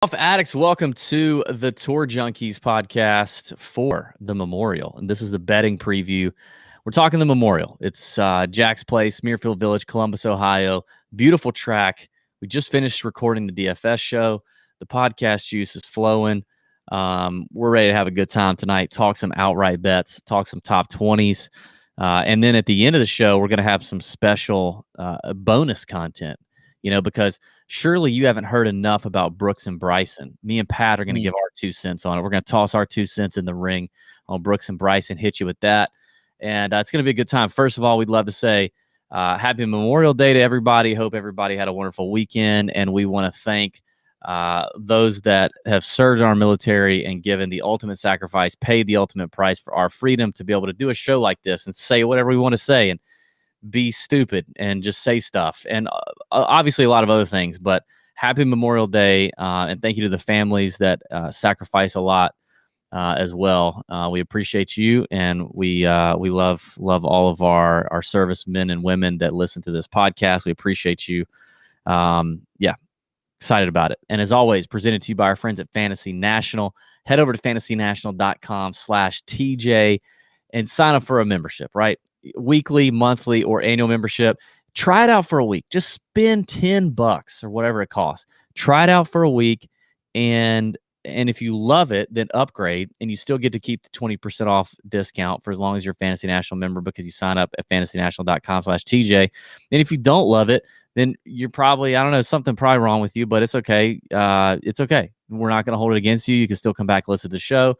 Off addicts, welcome to the Tour Junkies podcast for the Memorial. And this is the betting preview. We're talking the Memorial. It's Jack's Place, Muirfield Village, Columbus, Ohio. Beautiful track. We just finished recording the DFS show. The podcast juice is flowing. We're ready to have a good time tonight. Talk some outright bets, talk some top 20s. And then at the end of the show, we're going to have some special bonus content, because surely you haven't heard enough about Brooks and Bryson. Me and Pat are going to give our 2 cents on it. We're going to toss our 2 cents in the ring on Brooks and Bryson, hit you with that. And it's going to be a good time. First of all, we'd love to say happy Memorial Day to everybody. Hope everybody had a wonderful weekend. And we want to thank those that have served in our military and given the ultimate sacrifice, paid the ultimate price for our freedom to be able to do a show like this and say whatever we want to say and be stupid and just say stuff. And obviously a lot of other things, but happy Memorial Day. And thank you to the families that sacrifice a lot as well. We appreciate you. And we love all of our servicemen and women that listen to this podcast. We appreciate you. Excited about it. And as always, presented to you by our friends at Fantasy National. Head over to fantasynational.com/TJ and sign up for a membership, right? Weekly, monthly, or annual membership. Try it out for a week. Just spend $10 or whatever it costs. Try it out for a week. And if you love it, then upgrade, and you still get to keep the 20% off discount for as long as you're a Fantasy National member because you sign up at fantasynational.com/TJ. And if you don't love it, then you're probably, something probably wrong with you, but it's okay. It's okay. We're not going to hold it against you. You can still come back and listen to the show.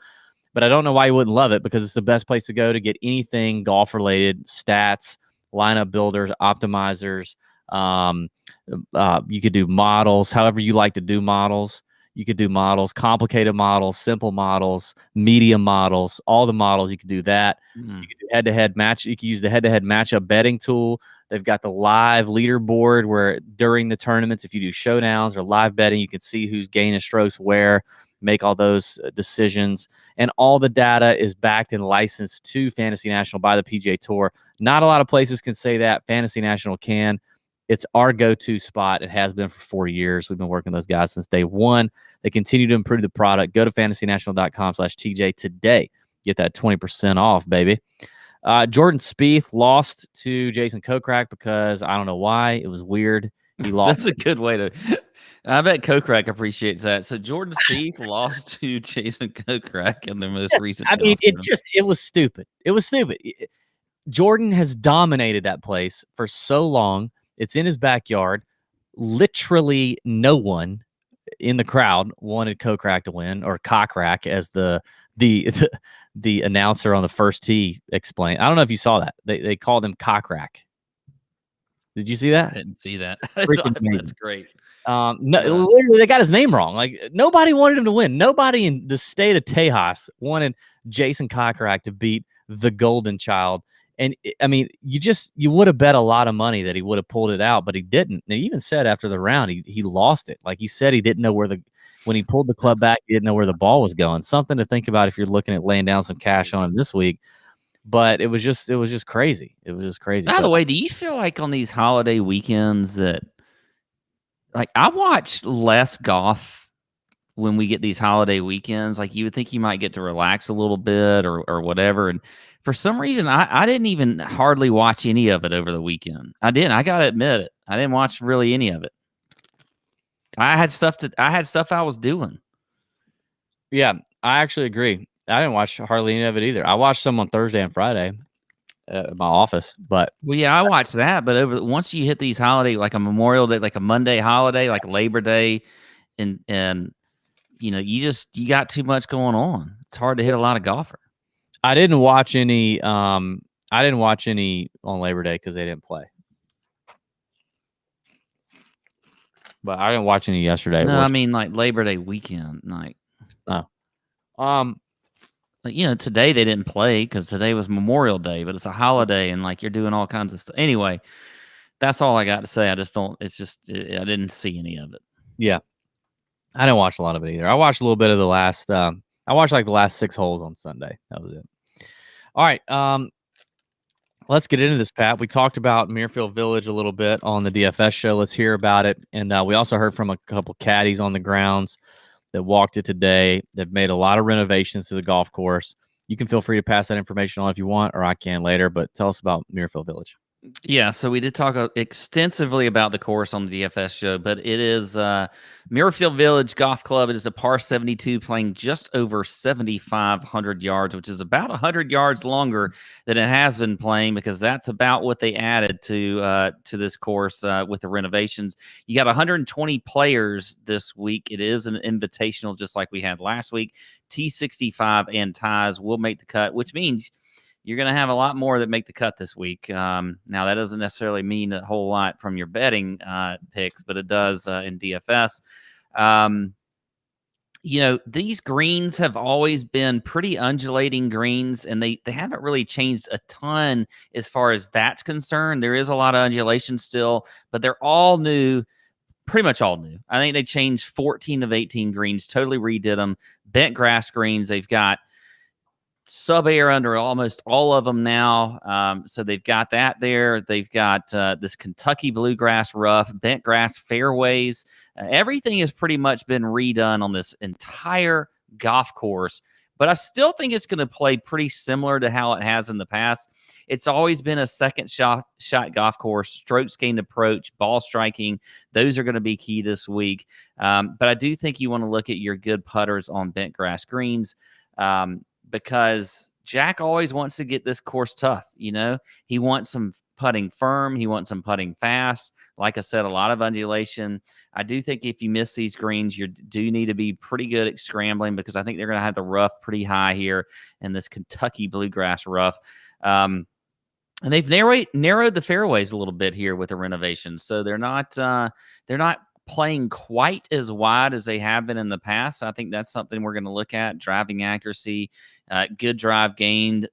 But I don't know why you wouldn't love it, because it's the best place to go to get anything golf-related, stats, lineup builders, optimizers. You could do models, however you like to do models. You could do models, complicated models, simple models, medium models, all the models. You could do that. You could do head-to-head match. You can use the head-to-head matchup betting tool. They've got the live leaderboard where during the tournaments, if you do showdowns or live betting, you can see who's gaining strokes where, make all those decisions. And all the data is backed and licensed to Fantasy National by the PGA Tour. Not a lot of places can say that. Fantasy National can. It's our go-to spot. It has been for 4 years. We've been working with those guys since day one. They continue to improve the product. Go to fantasynational.com/TJ today. Get that 20% off, baby. Jordan Spieth lost to Jason Kokrak because I don't know why. It was weird. He lost. That's a good way to. I bet Kokrak appreciates that. So Jordan Spieth lost to Jason Kokrak in their most recent. It was stupid. It was stupid. Jordan has dominated that place for so long. It's in his backyard. Literally no one in the crowd wanted Kokrak to win, or Kokrak, as the announcer on the first tee explained. I don't know if you saw that. They called him Kokrak. Did you see that? I didn't see that. That's great. Literally, they got his name wrong. Like, nobody wanted him to win. Nobody in the state of Tejas wanted Jason Kokrak to beat the Golden Child. And I mean, you would have bet a lot of money that he would have pulled it out, but he didn't. And he even said after the round, he lost it. Like, he said he didn't know when he pulled the club back, he didn't know where the ball was going. Something to think about if you're looking at laying down some cash on him this week. But it was just crazy. It was just crazy. By the way, do you feel like on these holiday weekends that, like, I watch less golf when we get these holiday weekends? Like, you would think you might get to relax a little bit or whatever. And for some reason, I didn't even hardly watch any of it over the weekend. I got to admit it. I didn't watch really any of it. I had stuff I was doing. Yeah, I actually agree. I didn't watch hardly any of it either. I watched some on Thursday and Friday at my office, but I watched that. But once you hit these holiday, like a Memorial Day, like a Monday holiday, like Labor Day, and you got too much going on. It's hard to hit a lot of golfer. I didn't watch any. I didn't watch any on Labor Day because they didn't play. But I didn't watch any yesterday. No, I mean, like Labor Day weekend night. Oh. Today they didn't play because today was Memorial Day, but it's a holiday and like you're doing all kinds of stuff. Anyway, that's all I got to say. I just don't. It's just I didn't see any of it. Yeah, I didn't watch a lot of it either. I watched a little bit of the last. I watched like the last 6 holes on Sunday. That was it. All right. Let's get into this, Pat. We talked about Muirfield Village a little bit on the DFS show. Let's hear about it. And we also heard from a couple caddies on the grounds. that walked it today. They've made a lot of renovations to the golf course. You can feel free to pass that information on if you want, or I can later, but tell us about Muirfield Village. Yeah, so we did talk extensively about the course on the DFS show, but it is Muirfield Village Golf Club. It is a par 72 playing just over 7,500 yards, which is about 100 yards longer than it has been playing, because that's about what they added to this course with the renovations. You got 120 players this week. It is an invitational, just like we had last week. T65 and ties will make the cut, which means you're going to have a lot more that make the cut this week. Now, that doesn't necessarily mean a whole lot from your betting picks, but it does in DFS. These greens have always been pretty undulating greens, and they haven't really changed a ton as far as that's concerned. There is a lot of undulation still, but they're all new. Pretty much all new. I think they changed 14 of 18 greens, totally redid them. Bent grass greens. They've got sub-air under almost all of them now. So they've got that there. They've got this Kentucky bluegrass rough, bent grass fairways. Everything has pretty much been redone on this entire golf course. But I still think it's going to play pretty similar to how it has in the past. It's always been a second shot golf course, strokes gained approach, ball striking. Those are going to be key this week. But I do think you want to look at your good putters on bent grass greens. Because Jack always wants to get this course tough. He wants some putting firm. He wants some putting fast. Like I said, a lot of undulation. I do think if you miss these greens, you do need to be pretty good at scrambling, because I think they're going to have the rough pretty high here in this Kentucky bluegrass rough. And they've narrowed the fairways a little bit here with the renovations. So they're not playing quite as wide as they have been in the past. I think that's something we're going to look at. Driving accuracy, good drives gained,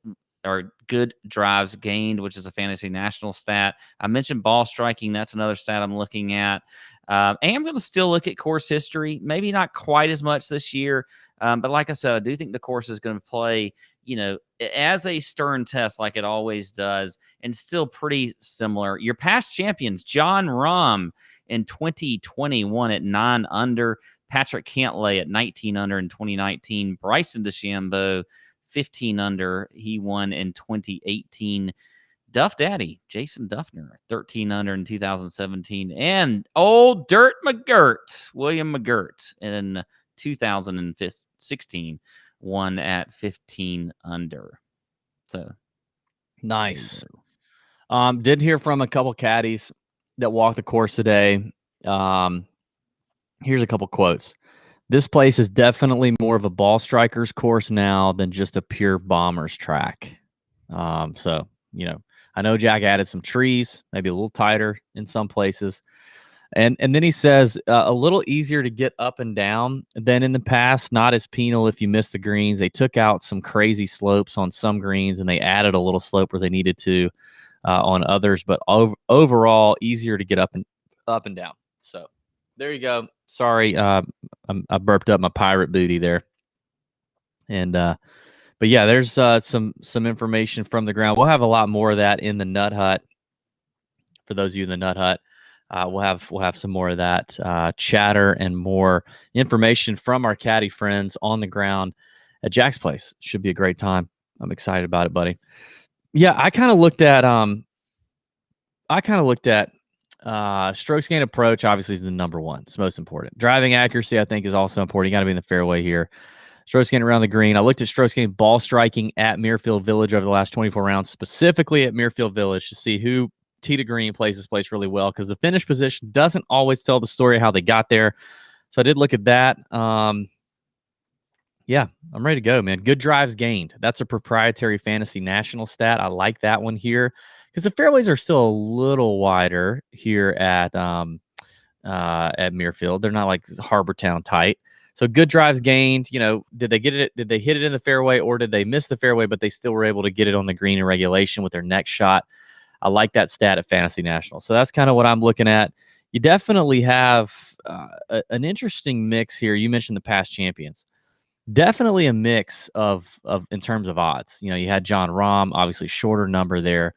which is a fantasy national stat. I mentioned ball striking. That's another stat I'm looking at. And I'm going to still look at course history, maybe not quite as much this year. But like I said, I do think the course is going to play, as a stern test like it always does, and still pretty similar. Your past champions, Jon Rahm, in 2021 at 9 under. Patrick Cantlay at 19 under in 2019. Bryson DeChambeau, 15 under. He won in 2018. Duff Daddy, Jason Duffner, 13 under in 2017. And old Dirt McGirt, William McGirt, in 2016, won at 15 under. So nice. Did hear from a couple caddies that walked the course today. Here's a couple quotes. This place is definitely more of a ball strikers course now than just a pure bombers track. So, I know Jack added some trees, maybe a little tighter in some places. And then he says a little easier to get up and down than in the past, not as penal if you miss the greens. They took out some crazy slopes on some greens, and they added a little slope where they needed to on others, but overall easier to get up and down. So there you go. Sorry, I burped up my pirate booty there. And but yeah, there's some information from the ground. We'll have a lot more of that in the Nut Hut. For those of you in the Nut Hut, we'll have some more of that chatter and more information from our caddy friends on the ground at Jack's place. Should be a great time. I'm excited about it, buddy. Yeah, I kind of looked at strokes gained approach. Obviously, is the number one. It's most important. Driving accuracy, I think, is also important. You got to be in the fairway here. Strokes gained around the green. I looked at strokes gained ball striking at Muirfield Village over the last 24 rounds, specifically at Muirfield Village, to see who tee to green plays this place really well, because the finish position doesn't always tell the story of how they got there. So I did look at that. Yeah, I'm ready to go, man. Good drives gained. That's a proprietary fantasy national stat. I like that one here, because the fairways are still a little wider here at Muirfield. They're not like Harbortown tight. So good drives gained. Did they get it? Did they hit it in the fairway, or did they miss the fairway, but they still were able to get it on the green in regulation with their next shot? I like that stat at Fantasy National. So that's kind of what I'm looking at. You definitely have an interesting mix here. You mentioned the past champions. Definitely a mix of in terms of odds. You had Jon Rahm, obviously shorter number there,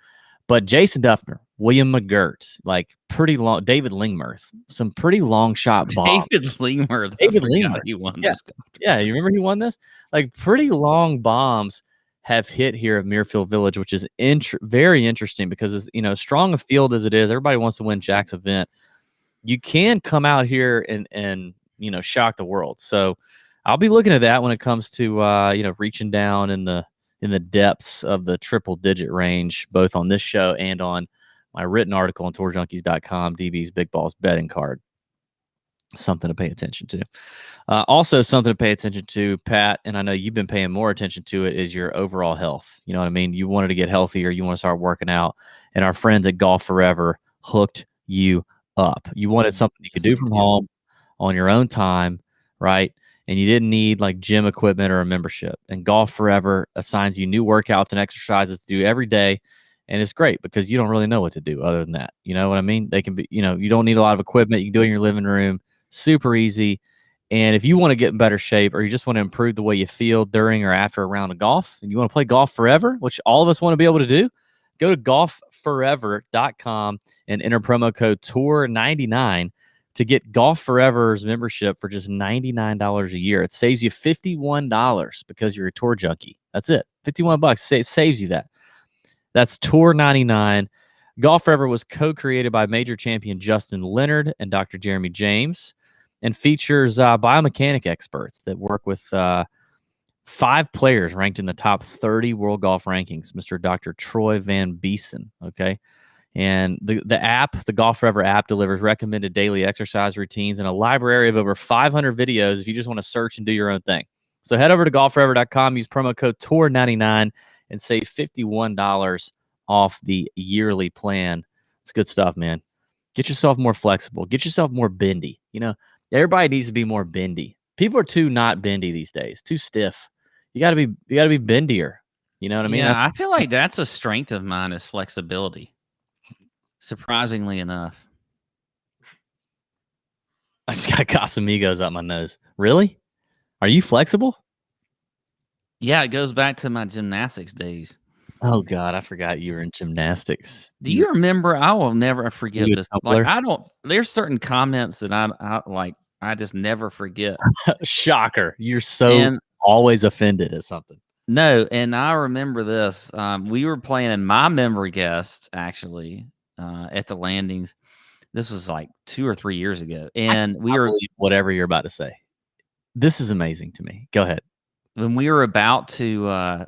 but Jason Duffner, William McGirt, like pretty long. David Lingmerth, some pretty long shot bombs. David Lingmer. David Lingmer. He won Yeah. this. Yeah, you remember he won this? Like pretty long bombs have hit here at Muirfield Village, which is very interesting because, as you know, strong a field as it is, everybody wants to win Jack's event. You can come out here and you know, shock the world. So I'll be looking at that when it comes to you know, reaching down in the depths of the triple digit range, both on this show and on my written article on tourjunkies.com, DB's Big Balls betting card. Something to pay attention to. Also, something to pay attention to, Pat, and I know you've been paying more attention to it, is your overall health. You know what I mean? You wanted to get healthier. You want to start working out. And our friends at Golf Forever hooked you up. You wanted something you could do from home on your own time, right? And you didn't need like gym equipment or a membership. And Golf Forever assigns you new workouts and exercises to do every day. And it's great because you don't really know what to do other than that. You know what I mean? They can be, you know, you don't need a lot of equipment. You can do it in your living room. Super easy. And if you want to get in better shape or you just want to improve the way you feel during or after a round of golf and you want to play golf forever, which all of us want to be able to do, go to golfforever.com and enter promo code TOUR99 to get Golf Forever's membership for just $99 a year. It saves you $51 because you're a tour junkie. That's it. $51. It saves you that. That's TOUR99. Golf Forever was co-created by major champion Justin Leonard and Dr. Jeremy James, and features biomechanic experts that work with 5 players ranked in the top 30 world golf rankings, Mr. Dr. Troy Van Beeson, okay? And the app, the Golf Forever app, delivers recommended daily exercise routines and a library of over 500 videos if you just want to search and do your own thing. So head over to golfforever.com, use promo code TOUR99, and save $51 off the yearly plan. It's good stuff, man. Get yourself more flexible. Get yourself more bendy. You know, everybody needs to be more bendy. People are too not bendy these days, too stiff. You gotta be bendier. You know what I mean? Yeah, I feel like that's a strength of mine is flexibility. Surprisingly enough. I just got Casamigos up my nose. Really? Are you flexible? Yeah, it goes back to my gymnastics days. Oh God, I forgot you were in gymnastics. Do you remember? I will never forget this. Tumbler? Like there's certain comments that I like. I just never forget. Shocker! You're so always offended at something. No, and I remember this. We were playing in my memory guest actually at the landings. This was like 2 or 3 years ago, and we were whatever you're about to say. This is amazing to me. Go ahead. When we were about to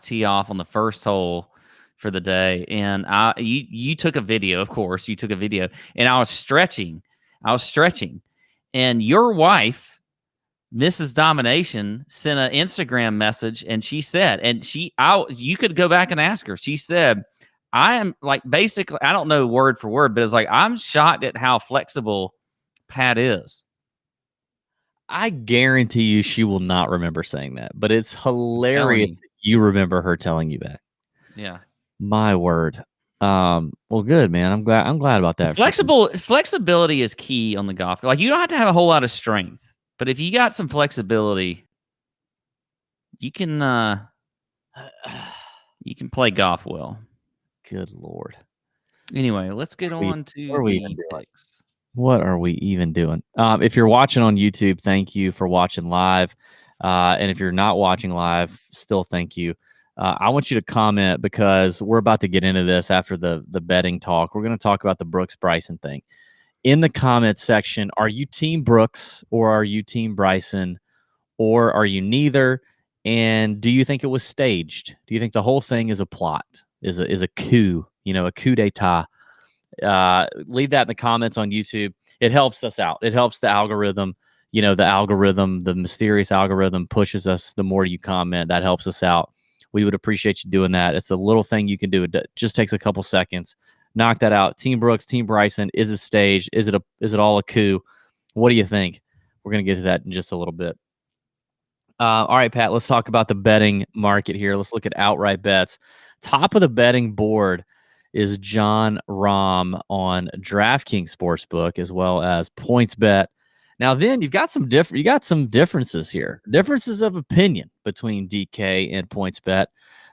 tee off on the first hole for the day, and you took a video, of course, you took a video, and I was stretching, and your wife, Mrs. Domination, sent an Instagram message, and she said, you could go back and ask her. She said, I am like, basically, I don't know word for word, but it's like, I'm shocked at how flexible Pat is. I guarantee you she will not remember saying that, but it's hilarious that you remember her telling you that. Yeah. My word. Well, good, man. I'm glad about that. Flexibility is key on the golf. Like, you don't have to have a whole lot of strength, but if you got some flexibility, you can play golf well. Good Lord. Anyway, let's get on to the picks. What are we even doing? If you're watching on YouTube, thank you for watching live. And if you're not watching live, still thank you. I want you to comment because we're about to get into this after the betting talk. We're going to talk about the Brooks Bryson thing. In the comment section, are you Team Brooks or are you Team Bryson, or are you neither? And do you think it was staged? Do you think the whole thing is a plot, is a coup, a coup d'etat? Leave that in the comments on YouTube. It helps us out. It helps the algorithm. The mysterious algorithm pushes us. The more you comment, that helps us out. We would appreciate you doing that. It's a little thing you can do. It just takes a couple seconds. Knock that out. Team Brooks, Team Bryson. Is it staged? Is it all a coup? What do you think? We're going to get to that in just a little bit. All right, Pat, let's talk about the betting market here. Let's look at outright bets. Top of the betting board is John Rahm on DraftKings Sportsbook, as well as PointsBet. Now, then you've got some differences here. Differences of opinion between DK and PointsBet.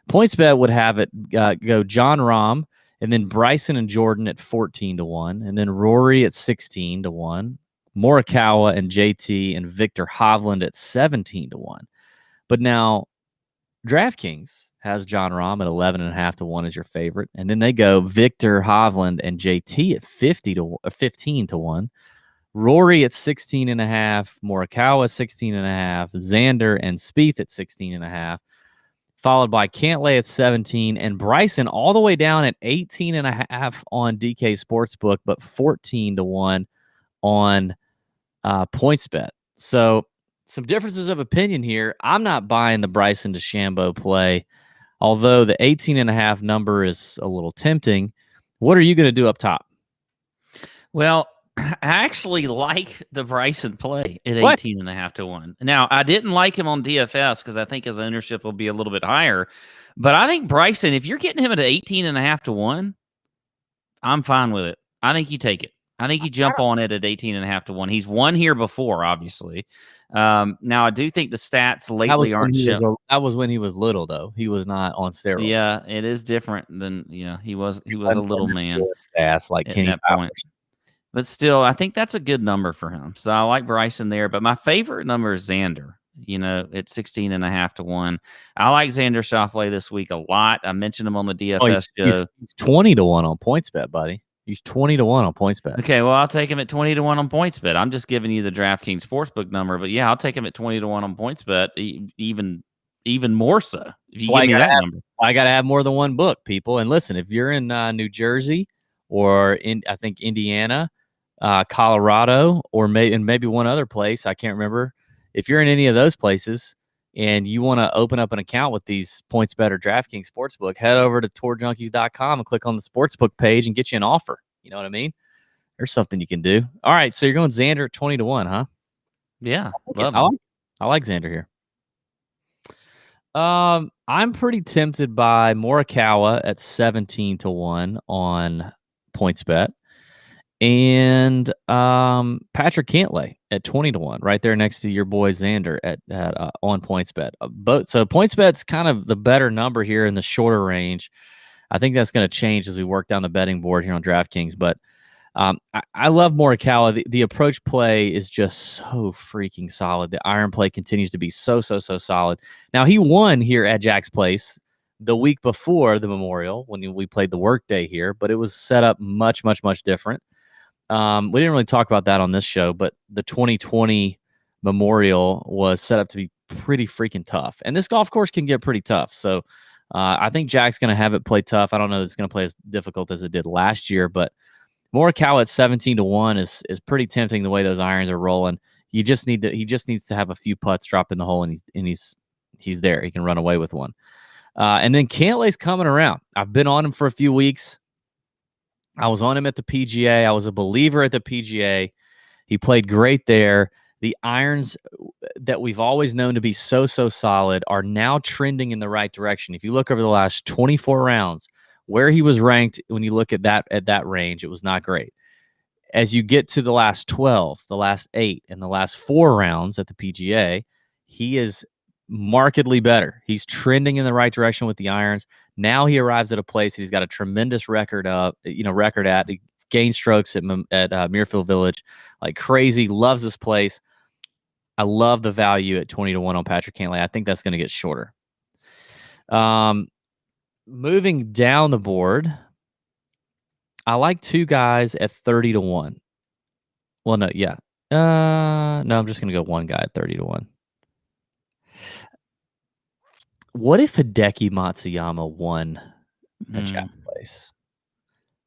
PointsBet would have it go John Rahm And then Bryson and Jordan at 14-1. And then Rory at 16-1. Morikawa and JT and Victor Hovland at 17-1. But now DraftKings has John Rahm at 11.5-1 as your favorite. And then they go Victor Hovland and JT at 15-1. Rory at 16.5, Morikawa 16.5, Xander and Spieth at 16.5, followed by Cantlay at 17, and Bryson all the way down at 18.5 on DK Sportsbook, but 14-1 on PointsBet. So some differences of opinion here. I'm not buying the Bryson DeChambeau play, although the 18.5 number is a little tempting. What are you going to do up top? Well, I actually like the Bryson play at 18.5-1. Now, I didn't like him on DFS because I think his ownership will be a little bit higher. But I think Bryson, if you're getting him at 18.5-1, I'm fine with it. I think you take it. I think you jump on it at 18.5-1. He's won here before, obviously. Now, I do think the stats lately aren't showing. That was when he was little, though. He was not on steroids. Yeah, it is different than he was a little man ass like Kenny at that point. But still, I think that's a good number for him. So I like Bryson there. But my favorite number is Xander, at 16.5-1. I like Xander Schauffele this week a lot. I mentioned him on the DFS show. He's 20-1 on PointsBet, buddy. He's 20-1 on PointsBet. Okay, well, I'll take him at 20-1 on PointsBet. I'm just giving you the DraftKings Sportsbook number. But, yeah, I'll take him at 20-1 on PointsBet, even more so. If you give me that number. I got to have more than one book, people. And listen, if you're in New Jersey or I think Indiana, Colorado, or maybe one other place, I can't remember. If you're in any of those places and you want to open up an account with these PointsBet or DraftKings Sportsbook, head over to tourjunkies.com and click on the Sportsbook page and get you an offer. You know what I mean? There's something you can do. All right, so you're going Xander at 20-1, huh? Yeah, I like Xander here. I'm pretty tempted by Morikawa at 17-1 on PointsBet. And Patrick Cantlay at 20-1, right there next to your boy Xander at on PointsBet. So PointsBet's kind of the better number here in the shorter range. I think that's going to change as we work down the betting board here on DraftKings. But I love Morikawa. The approach play is just so freaking solid. The iron play continues to be so solid. Now, he won here at Jack's Place the week before the Memorial when we played the workday here, but it was set up much different. We didn't really talk about that on this show, but the 2020 Memorial was set up to be pretty freaking tough. And this golf course can get pretty tough. So I think Jack's going to have it play tough. I don't know that it's going to play as difficult as it did last year, but Morikawa at 17-1 is pretty tempting the way those irons are rolling. He just needs to have a few putts drop in the hole, and he's there. He can run away with one. And then Cantlay's coming around. I've been on him for a few weeks. I was on him at the PGA. I was a believer at the PGA. He played great there. The irons that we've always known to be so solid are now trending in the right direction. If you look over the last 24 rounds, where he was ranked, when you look at that range, it was not great. As you get to the last 12, the last 8, and the last 4 rounds at the PGA, he is markedly better. He's trending in the right direction with the irons. Now he arrives at a place he's got a tremendous record at. He gained strokes at Muirfield Village like crazy. Loves this place. I love the value at 20-1 on Patrick Cantlay. I think that's going to get shorter. Moving down the board, I like 2 guys at 30-1. Well, no, yeah. No, I'm just going to go 1 guy at 30-1. What if Hideki Matsuyama won at Jack's Place?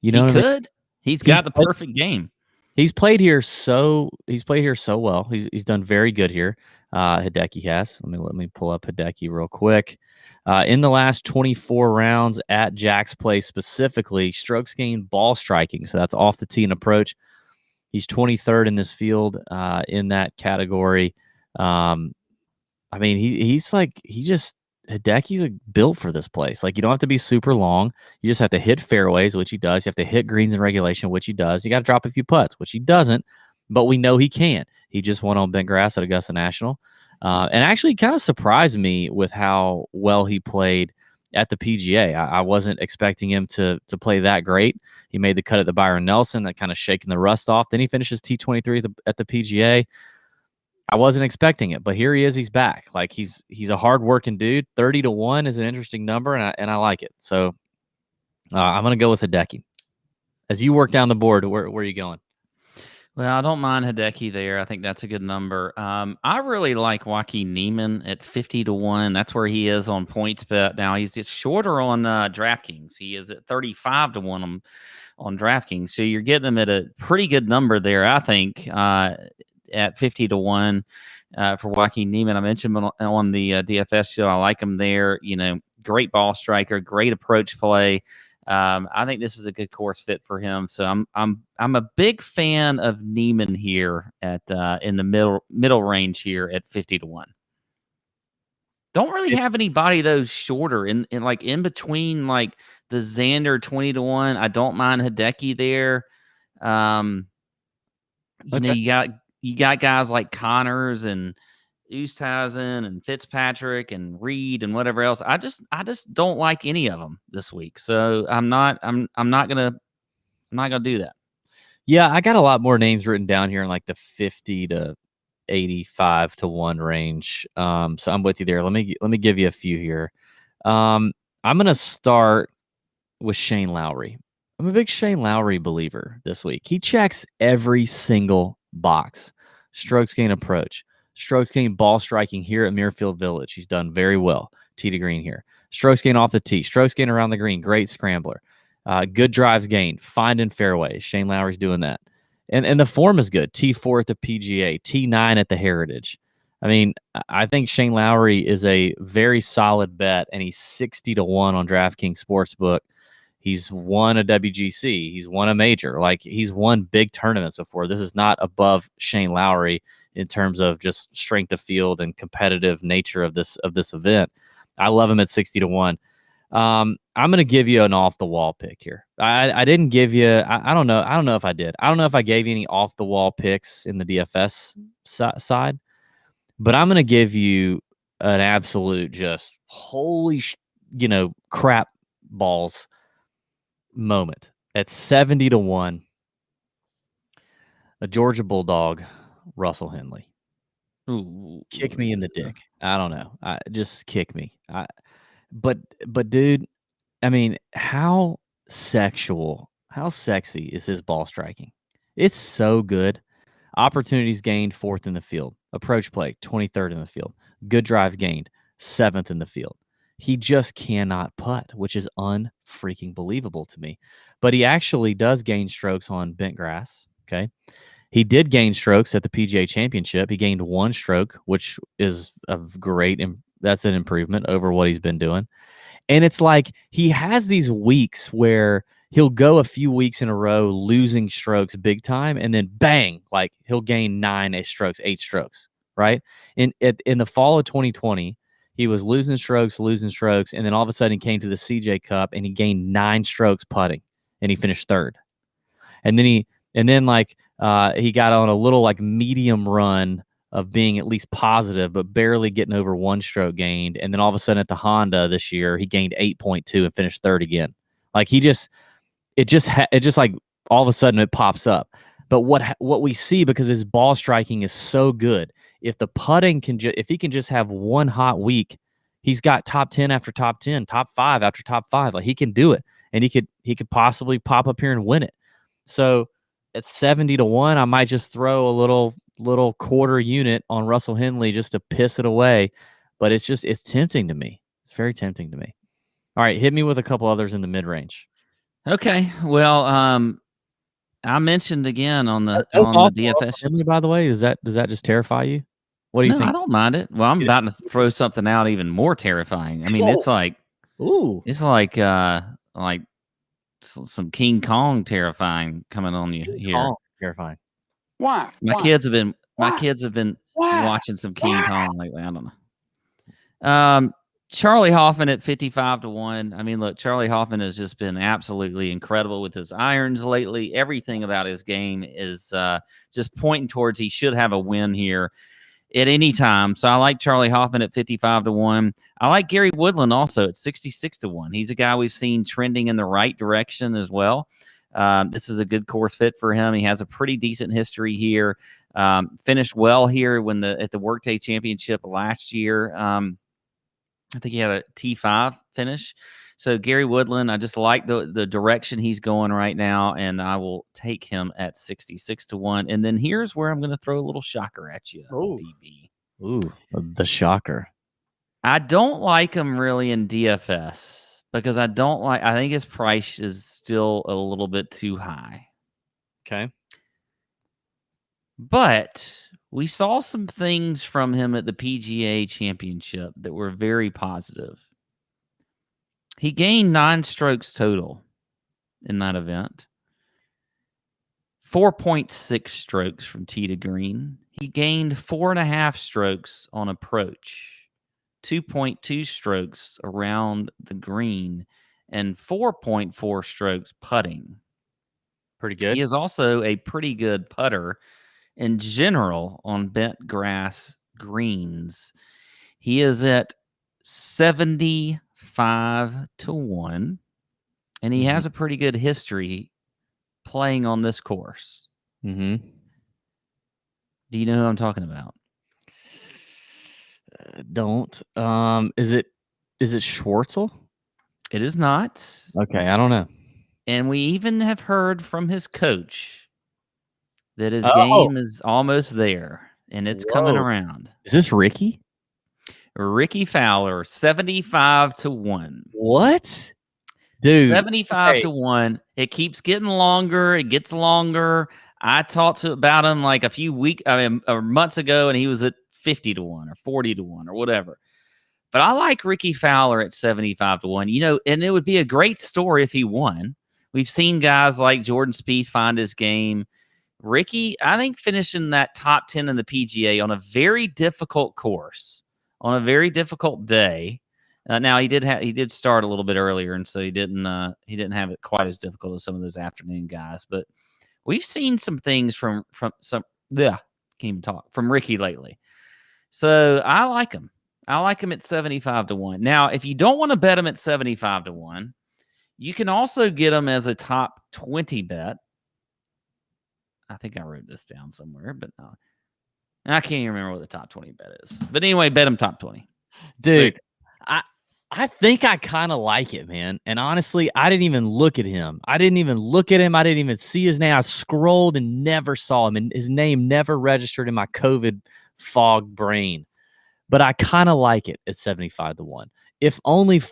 You know, he could. He's got the perfect game. He's played here so well. He's done very good here. Hideki has. Let me pull up Hideki real quick. In the last 24 rounds at Jack's Place specifically, strokes gained, ball striking. So that's off the tee and approach. He's 23rd in this field in that category. Hideki's built for this place. Like, you don't have to be super long. You just have to hit fairways, which he does. You have to hit greens in regulation, which he does. You got to drop a few putts, which he doesn't, but we know he can. He just won on bent grass at Augusta National. And actually kind of surprised me with how well he played at the PGA. I wasn't expecting him to play that great. He made the cut at the Byron Nelson, that kind of shaking the rust off. Then he finishes T23 at the PGA. I wasn't expecting it, but here he is. He's back. Like he's a hardworking dude. 30-1 is an interesting number, and I like it. So I'm going to go with Hideki. As you work down the board, where are you going? Well, I don't mind Hideki there. I think that's a good number. I really like Joaquin Niemann at 50-1. That's where he is on PointsBet now. He's just shorter on DraftKings. He is at 35-1 on DraftKings. So you're getting him at a pretty good number there, I think, at 50-1 for Joaquin Niemann. I mentioned him on the DFS show. I like him there. Great ball striker, great approach play. I think this is a good course fit for him. So I'm a big fan of Niemann here at in the middle range here at 50-1. Don't really have anybody though shorter in like in between like the Xander 20-1. I don't mind Hideki there. You got guys like Connors and Oosthuizen and Fitzpatrick and Reed and whatever else. I just don't like any of them this week. So I'm not gonna do that. Yeah, I got a lot more names written down here in like the 50 to 85-1 range. So I'm with you there. Let me give you a few here. I'm gonna start with Shane Lowry. I'm a big Shane Lowry believer this week. He checks every single box. Strokes gain approach. Strokes gain ball striking here at Muirfield Village. He's done very well. Tee to green here. Strokes gain off the tee. Strokes gain around the green. Great scrambler. Good drives gained. Finding fairways. Shane Lowry's doing that. And the form is good. T4 at the PGA. T9 at the Heritage. I mean, I think Shane Lowry is a very solid bet, and he's 60-1 on DraftKings Sportsbook. He's won a WGC. He's won a major. Like, he's won big tournaments before. This is not above Shane Lowry in terms of just strength of field and competitive nature of this event. I love him at 60-1. I'm going to give you an off the wall pick here. I didn't give you. I don't know. I don't know if I did. I don't know if I gave you any off the wall picks in the DFS side, but I'm going to give you an absolute just holy crap balls moment at 70-1. A Georgia Bulldog, Russell Henley. Ooh, kick me in the dick. I don't know. Just kick me. But dude, I mean, how sexy is his ball striking? It's so good. Opportunities gained, 4th in the field. Approach play, 23rd in the field. Good drives gained, 7th in the field. He just cannot putt, which is unfreaking believable to me. But he actually does gain strokes on bent grass. Okay. He did gain strokes at the PGA Championship. He gained 1 stroke, which is that's an improvement over what he's been doing. And it's like he has these weeks where he'll go a few weeks in a row losing strokes big time, and then bang, like he'll gain 8 strokes, right? In the fall of 2020, he was losing strokes, and then all of a sudden he came to the CJ Cup and he gained 9 strokes putting, and he finished 3rd. And then he got on a little like medium run of being at least positive, but barely getting over 1 stroke gained. And then all of a sudden at the Honda this year, he gained 8.2 and finished 3rd again. Like it just like all of a sudden it pops up. But what we see, because his ball striking is so good, if the putting if he can just have 1 hot week, he's got top 10 after top 10, top 5 after top 5. Like he can do it, and he could possibly pop up here and win it. So at 70-1, I might just throw a little quarter unit on Russell Henley just to piss it away. But it's tempting to me. It's very tempting to me. All right, hit me with a couple others in the mid range. Okay. Well, I mentioned again on the DFS. Henley, by the way, does that just terrify you? What do you think? I don't mind it. Well, I'm about to throw something out even more terrifying. I mean, it's like, it's like some King Kong terrifying coming on you here. Kong terrifying. Why? My kids have been watching some King Kong lately. I don't know. Charlie Hoffman at 55-1. I mean, look, Charlie Hoffman has just been absolutely incredible with his irons lately. Everything about his game is just pointing towards he should have a win here. at any time. So I like Charlie Hoffman at 55-1. I like Gary Woodland also at 66-1. He's a guy we've seen trending in the right direction as well. This is a good course fit for him. He has a pretty decent history here. Finished well here at the Workday Championship last year. I think he had a T5 finish. So Gary Woodland, I just like the direction he's going right now, and I will take him at 66-1. And then here's where I'm going to throw a little shocker at you, DB. Ooh, the shocker. I don't like him really in DFS because I think his price is still a little bit too high. Okay. But we saw some things from him at the PGA Championship that were very positive. He gained 9 strokes total in that event. 4.6 strokes from tee to green. He gained 4.5 strokes on approach, 2.2 strokes around the green, and 4.4 strokes putting. Pretty good. He is also a pretty good putter in general on bent grass greens. He is at 75-1, and he has a pretty good history playing on this course. Mm-hmm. Do you know who I'm talking about? Don't. Is it Schwartzel? It is not. Okay, I don't know. And we even have heard from his coach that his game is almost there, and it's coming around. Is this Ricky? Ricky Fowler, 75-1. What? Dude. 75-1. It keeps getting longer. It gets longer. I talked about him like a few months ago, and he was at 50-1 or 40-1 or whatever. But I like Ricky Fowler at 75-1. And it would be a great story if he won. We've seen guys like Jordan Spieth find his game. Ricky, I think, finishing that top 10 in the PGA on a very difficult course, on a very difficult day. Now he did start a little bit earlier, and so he didn't have it quite as difficult as some of those afternoon guys. But we've seen some things from Ricky lately. So I like him. I like him at 75-1. Now, if you don't want to bet him at 75-1, you can also get him as a top 20 bet. I think I wrote this down somewhere, but no. I can't even remember what the top 20 bet is. But anyway, bet him top 20. Dude, I think I kind of like it, man. And honestly, I didn't even look at him. I didn't even see his name. I scrolled and never saw him, and his name never registered in my COVID fog brain. But I kind of like it at 75-1. If only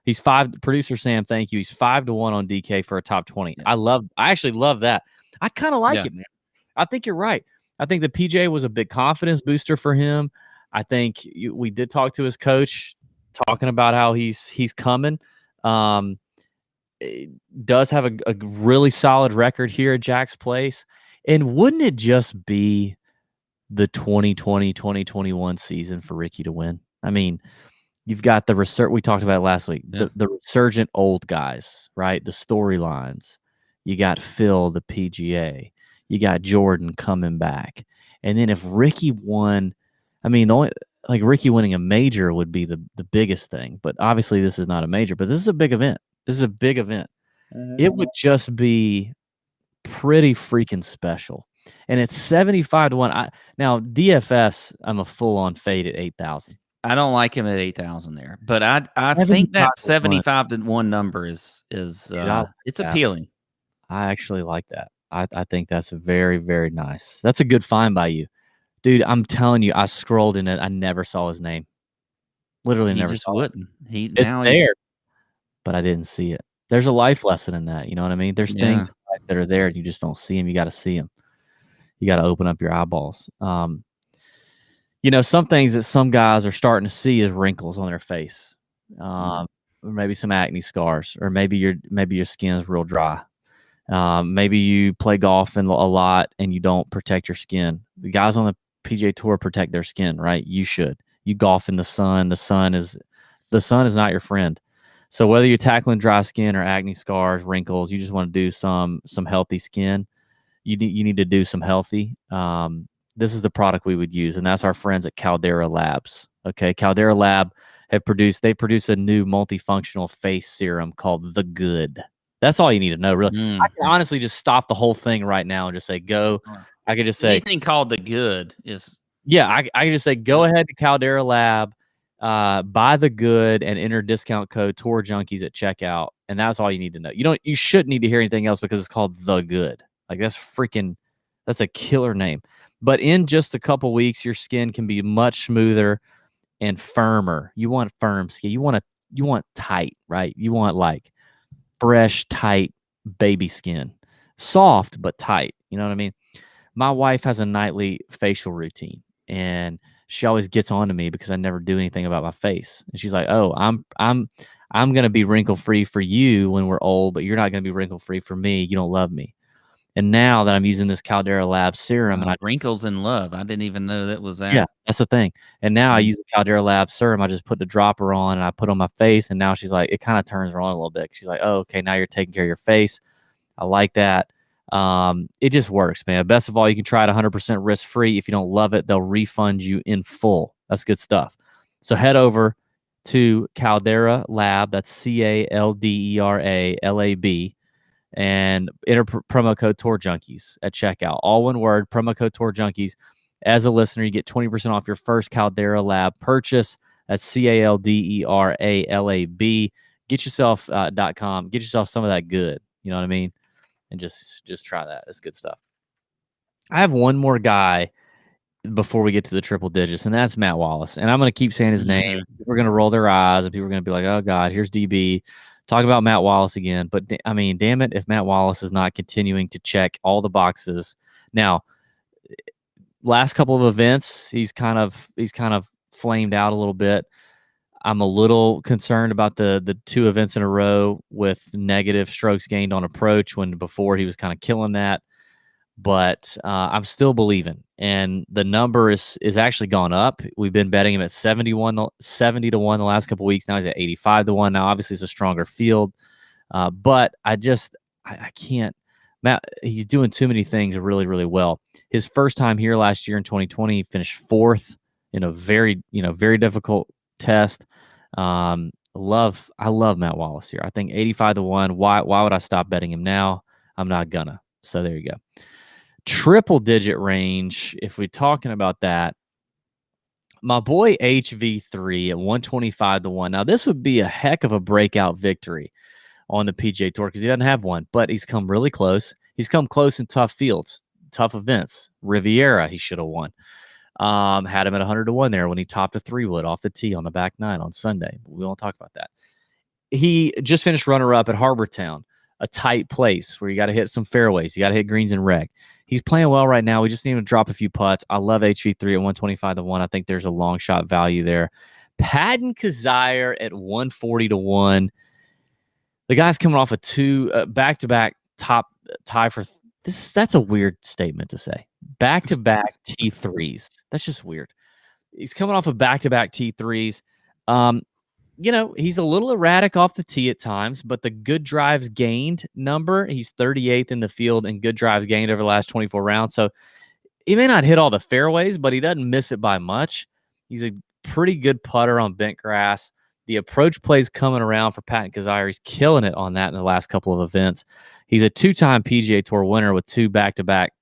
he's 5. Producer Sam, thank you. He's 5-1 on DK for a top 20. Yeah. I actually love that. I kind of like it, man. I think you're right. I think the PJ was a big confidence booster for him. I think we did talk to his coach, talking about how he's coming. Does have a really solid record here at Jack's Place. And wouldn't it just be the 2020-2021 season for Ricky to win? I mean, you've got the research we talked about last week, the resurgent old guys, right? The storylines. You got Phil, the PGA. You got Jordan coming back. And then if Ricky won, I mean, Ricky winning a major would be the biggest thing. But obviously this is not a major, but this is a big event. Mm-hmm. It would just be pretty freaking special. And it's 75-1. Now, DFS, I'm a full-on fade at 8,000. I don't like him at 8,000 there. But I think that 75-1 number is it's appealing. I actually like that. I think that's very, very nice. That's a good find by you. Dude, I'm telling you, I scrolled in it. I never saw his name. Literally never saw it. He's there, but I didn't see it. There's a life lesson in that. You know what I mean? There's things that are there and you just don't see them. You got to see them. You got to open up your eyeballs. Some things that some guys are starting to see is wrinkles on their face, or maybe some acne scars, or maybe your skin is real dry. Maybe you play golf a lot and you don't protect your skin. The guys on the PGA Tour protect their skin, right? You should. You golf in the sun. The sun is not your friend. So whether you're tackling dry skin or acne scars, wrinkles, you just want to do some healthy skin. You need to do some healthy. this is the product we would use, and that's our friends at Caldera Labs. Okay, Caldera Lab they produced a new multifunctional face serum called The Good. That's all you need to know, really. I can honestly just stop the whole thing right now and just say go. I could just say anything called The Good is I can just say go ahead to Caldera Lab, buy The Good, and enter discount code Tour Junkies at checkout, and that's all you need to know. You shouldn't need to hear anything else because it's called The Good. Like that's a killer name. But in just a couple weeks, your skin can be much smoother and firmer. You want firm skin. You want tight, right? You want like fresh, tight baby skin. Soft but tight. You know what I mean? My wife has a nightly facial routine, and she always gets on to me because I never do anything about my face. And she's like, "Oh, I'm gonna be wrinkle free for you when we're old, but you're not gonna be wrinkle free for me. You don't love me." And now that I'm using this Caldera Lab serum, and wrinkles in love. I didn't even know that was that. Yeah, that's the thing. And now I use the Caldera Lab serum. I just put the dropper on and I put on my face, and now she's like, it kind of turns her on a little bit. She's like, "Oh, okay, now you're taking care of your face. I like that." It just works, man. Best of all, you can try it 100% risk free. If you don't love it, they'll refund you in full. That's good stuff. So head over to Caldera Lab. That's Caldera Lab, and enter promo code Tour Junkies at checkout. All one word, promo code Tour Junkies. As a listener, you get 20% off your first Caldera Lab purchase. That's Caldera Lab. Get yourself .com. Get yourself some of that good. You know what I mean? And just try that. It's good stuff. I have one more guy before we get to the triple digits, and that's Matt Wallace. And I'm going to keep saying his name. We're going to roll their eyes, and people are going to be like, "Oh God, here's DB talking about Matt Wallace again." But I mean, damn it, if Matt Wallace is not continuing to check all the boxes. Now, last couple of events, he's kind of flamed out a little bit. I'm a little concerned about the two events in a row with negative strokes gained on approach, when before he was kind of killing that. But I'm still believing, and the number is actually gone up. We've been betting him at 70 to 1 the last couple of weeks. Now he's at 85 to 1. Now obviously it's a stronger field, but I can't. Matt, he's doing too many things really, really well. His first time here last year in 2020, he finished fourth in a very difficult test. I love Matt Wallace here. I think 85 to 1. Why would I stop betting him now? I'm not gonna. So there you go. Triple digit range. If we're talking about that, my boy HV3 at 125 to 1. Now this would be a heck of a breakout victory on the PGA Tour because he doesn't have one, but he's come really close. He's come close in tough fields, tough events. Riviera, he should have won. Had him at 100 to 1 there when he topped a 3-wood off the tee on the back nine on Sunday. We won't talk about that. He just finished runner-up at Harbortown, a tight place where you got to hit some fairways. You got to hit greens and reg. He's playing well right now. We just need him to drop a few putts. I love HV3 at 125 to 1. I think there's a long shot value there. Patton Kizzire at 140 to 1. The guy's coming off a two back-to-back top tie for this. That's a weird statement to say. Back-to-back T3s. That's just weird. He's coming off of back-to-back T3s. He's a little erratic off the tee at times, but the good drives gained number, he's 38th in the field in good drives gained over the last 24 rounds. So he may not hit all the fairways, but he doesn't miss it by much. He's a pretty good putter on bent grass. The approach plays coming around for Patton Kizzire. He's killing it on that in the last couple of events. He's a two-time PGA Tour winner with two back-to-back,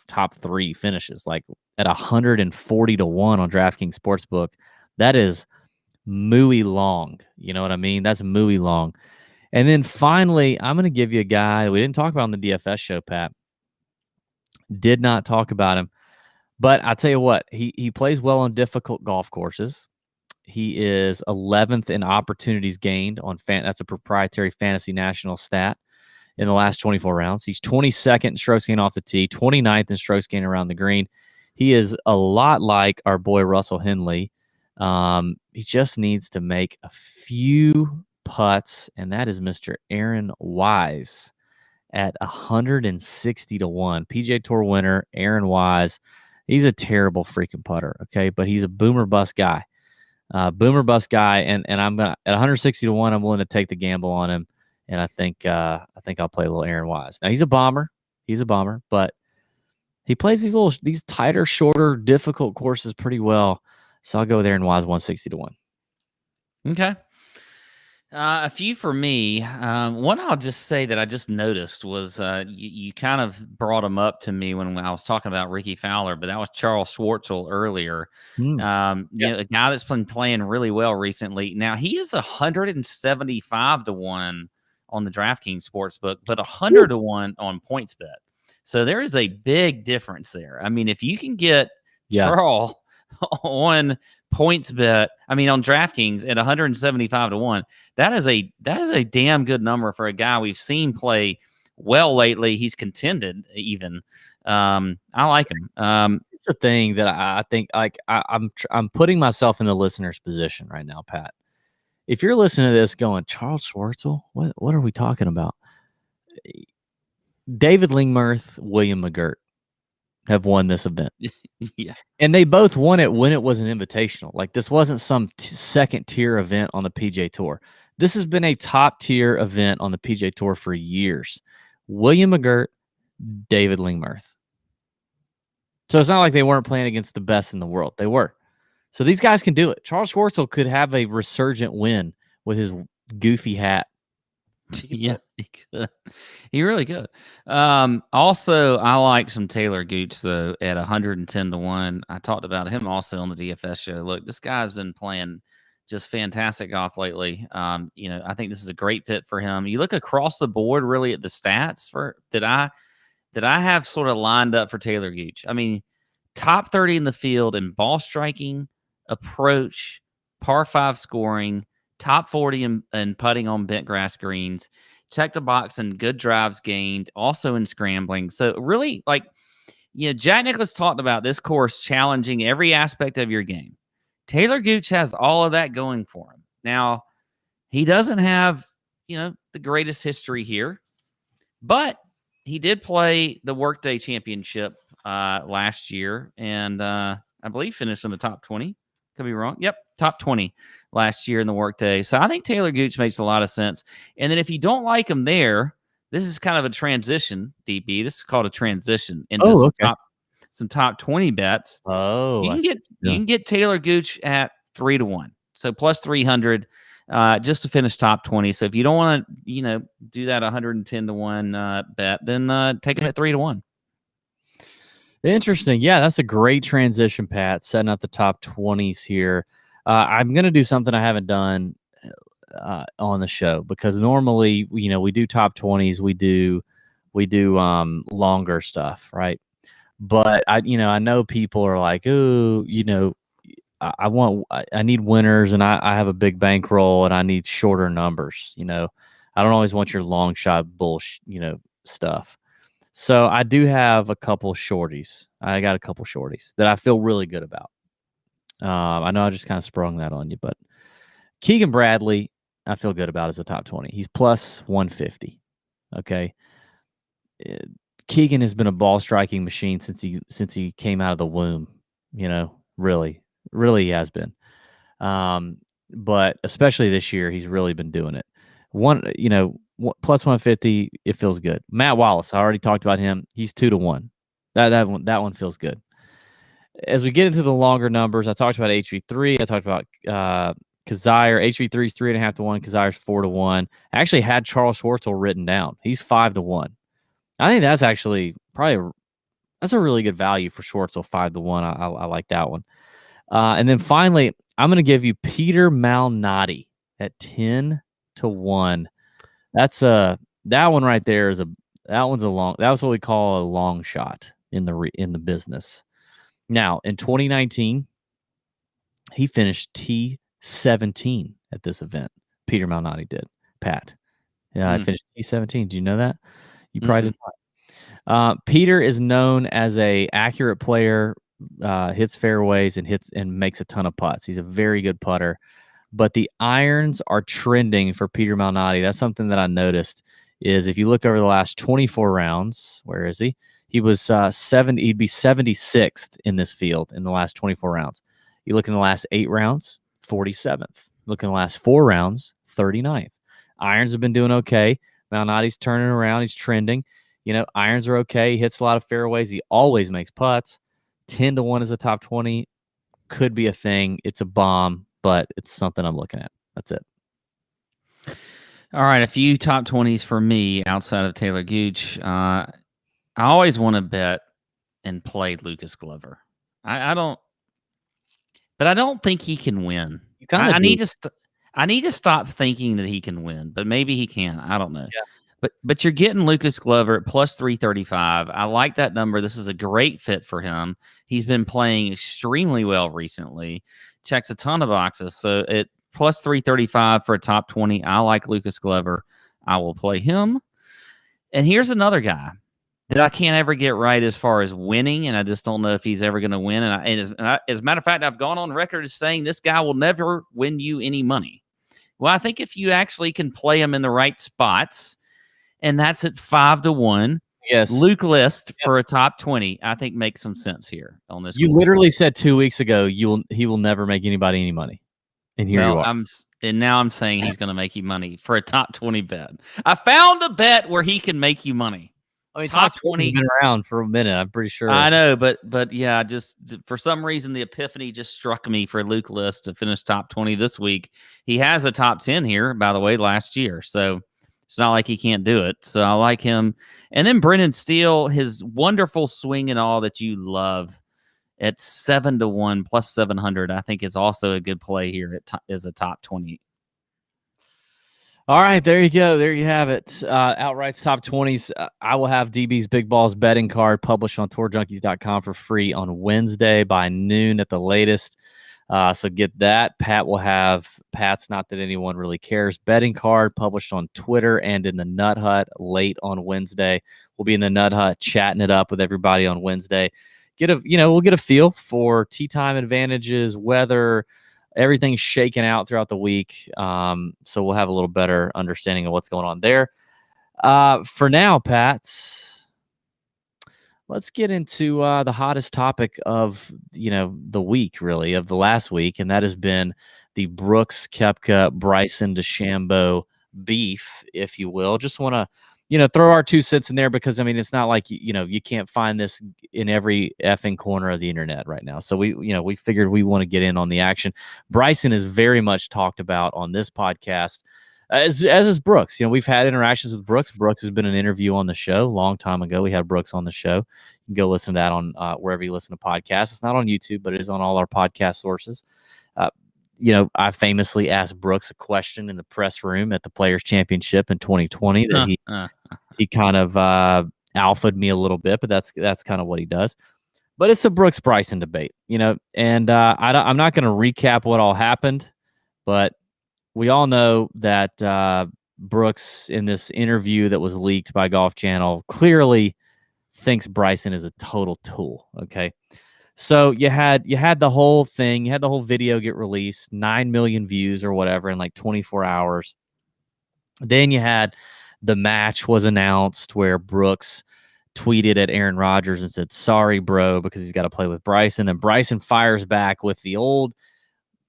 top three finishes, like at 140 to 1 on DraftKings Sportsbook. That is mooey long. You know what I mean? That's mooey long. And then finally, I'm going to give you a guy we didn't talk about on the DFS show, Pat. Did not talk about him. But I'll tell you what, he plays well on difficult golf courses. He is 11th in opportunities gained on that's a proprietary Fantasy National stat in the last 24 rounds. He's 22nd in strokes gained off the tee, 29th in strokes gained around the green. He is a lot like our boy Russell Henley. He just needs to make a few putts, and that is Mr. Aaron Wise at 160 to 1. PGA Tour winner, Aaron Wise. He's a terrible freaking putter, okay? But he's a boomer bust guy. And I'm gonna at 160 to 1. I'm willing to take the gamble on him, and I think I'll play a little Aaron Wise. Now he's a bomber, but He plays these tighter, shorter, difficult courses pretty well. So I'll go there and Wise 160 to 1. Okay. A few for me. One I'll just say that I just noticed was you kind of brought him up to me when I was talking about Ricky Fowler, but that was Charles Schwartzel earlier. A guy that's been playing really well recently. Now he is 175 to 1 on the DraftKings Sportsbook, but 100 to 1 on PointsBet. So there is a big difference there. I mean, if you can get Charles on PointsBet, I mean on DraftKings at 175 to 1, that is a damn good number for a guy we've seen play well lately. He's contended even. I like him. It's a thing that I think I'm putting myself in the listener's position right now, Pat. If you're listening to this going, Charles Schwartzel, what are we talking about? David Lingmerth, William McGirt have won this event. Yeah. And they both won it when it was an invitational. Like this wasn't some second tier event on the PJ Tour. This has been a top tier event on the PJ Tour for years. William McGirt, David Lingmerth. So it's not like they weren't playing against the best in the world. They were. So these guys can do it. Charles Schwartzel could have a resurgent win with his goofy hat. Yeah, he could. He really could. Also, I like some Taylor Gooch though at 110 to 1. I talked about him also on the DFS show. Look, this guy's been playing just fantastic golf lately. I think this is a great fit for him. You look across the board really at the stats that I have sort of lined up for Taylor Gooch. I mean, top 30 in the field in ball striking, approach, par 5 scoring, top 40 in putting on bent grass greens, check the box and good drives gained, also in scrambling. So really, Jack Nicklaus talked about this course challenging every aspect of your game. Taylor Gooch has all of that going for him. Now, he doesn't have, the greatest history here, but he did play the Workday Championship last year, and I believe finished in the top 20. Could be wrong. Yep, top 20 last year in the Workday. So I think Taylor Gooch makes a lot of sense. And then if you don't like him there, this is kind of a transition, DB. This is called a transition into some top 20 bets. Oh, you can get Taylor Gooch at 3 to 1. So plus 300 just to finish top 20. So if you don't want to, do that 110 to 1 bet, then take him at 3 to 1. Interesting. Yeah, that's a great transition, Pat, setting up the top 20s here. I'm going to do something I haven't done on the show because normally, we do top 20s. We do longer stuff, right? But I know people are like, oh, I need winners and I have a big bankroll and I need shorter numbers. I don't always want your long shot bullshit, stuff. So I do have a couple shorties. I got a couple shorties that I feel really good about. I know I just kind of sprung that on you, but Keegan Bradley, I feel good about as a top 20. He's plus 150. Okay. Keegan has been a ball striking machine since he came out of the womb, really he has been. But especially this year, he's really been doing it. Plus 150, it feels good. Matt Wallace, I already talked about him. He's 2 to 1. That one feels good. As we get into the longer numbers, I talked about HV3. I talked about Kazire. HV3 is 3.5 to 1. Kazire's 4 to 1. I actually had Charles Schwartzel written down. He's 5 to 1. I think that's actually that's a really good value for Schwartzel, 5 to 1. I like that one. And then finally, I'm going to give you Peter Malnati at 10 to 1. That's that one right there that's what we call a long shot in the business. Now, in 2019, he finished T17 at this event. Peter Malnati did. Pat. Yeah, I finished T17. Do you know that? You probably did not. Peter is known as a accurate player, hits fairways and makes a ton of putts. He's a very good putter. But the irons are trending for Peter Malnati. That's something that I noticed is if you look over the last 24 rounds, where is he? He was 70. He'd be 76th in this field in the last 24 rounds. You look in the last 8 rounds, 47th. Look in the last 4 rounds, 39th. Irons have been doing okay. Malnati's turning around. He's trending. Irons are okay. He hits a lot of fairways. He always makes putts. 10-1 is a top 20. Could be a thing. It's a bomb, but it's something I'm looking at. That's it. All right, a few top 20s for me outside of Taylor Gooch. I always want to bet and play Lucas Glover. I don't, but I don't think he can win. You kind of I need to I need to stop thinking that he can win, but maybe he can. I don't know. Yeah. But you're getting Lucas Glover at plus 335. I like that number. This is a great fit for him. He's been playing extremely well recently. Checks a ton of boxes. So at plus 335 for a top 20, I like Lucas Glover. I will play him. And here's another guy that I can't ever get right as far as winning, and I just don't know if he's ever going to win. As a matter of fact, I've gone on record as saying this guy will never win you any money. Well, I think if you actually can play him in the right spots, and that's at 5-1. Yes, Luke List for a top 20, I think makes some sense here on this. You literally said 2 weeks ago he will never make anybody any money, and here you are. And now I'm saying he's going to make you money for a top 20 bet. I found a bet where he can make you money. I mean, top 20 has been around for a minute. I'm pretty sure. I know, but yeah, just for some reason the epiphany just struck me for Luke List to finish top 20 this week. He has a top 10 here, by the way, last year, so it's not like he can't do it. So I like him. And then Brendan Steele, his wonderful swing and all that you love at 7-1 plus 700, I think is also a good play here as a top 20. All right, there you go. There you have it. Outright's top 20s. I will have DB's Big Balls betting card published on tourjunkies.com for free on Wednesday by noon at the latest. So get that. Pat will have Pat's Not That Anyone Really Cares betting card published on Twitter and in the Nut Hut late on Wednesday. We'll be in the Nut Hut chatting it up with everybody on Wednesday. We'll get a feel for tee time advantages, weather, everything's shaken out throughout the week. So we'll have a little better understanding of what's going on there. For now, Pat, let's get into the hottest topic of, the week, really, of the last week. And that has been the Brooks Koepka, Bryson DeChambeau beef, if you will. Just want to, throw our 2 cents in there because, it's not like, you can't find this in every effing corner of the internet right now. So we figured we want to get in on the action. Bryson is very much talked about on this podcast, as is Brooks. We've had interactions with Brooks. Brooks has been an interview on the show a long time ago. We had Brooks on the show. You can go listen to that on wherever you listen to podcasts. It's not on YouTube, but it is on all our podcast sources. I famously asked Brooks a question in the press room at the Players Championship in 2020 that he kind of alphaed me a little bit, but that's kind of what he does. But it's a Brooks Bryson debate, and I'm not going to recap what all happened, but we all know that Brooks, in this interview that was leaked by Golf Channel, clearly thinks Bryson is a total tool. Okay. So you had the whole thing, you had the whole video get released, 9 million views or whatever in like 24 hours. Then you had the match was announced where Brooks tweeted at Aaron Rodgers and said, "Sorry, bro," because he's got to play with Bryson. Then Bryson fires back with the old,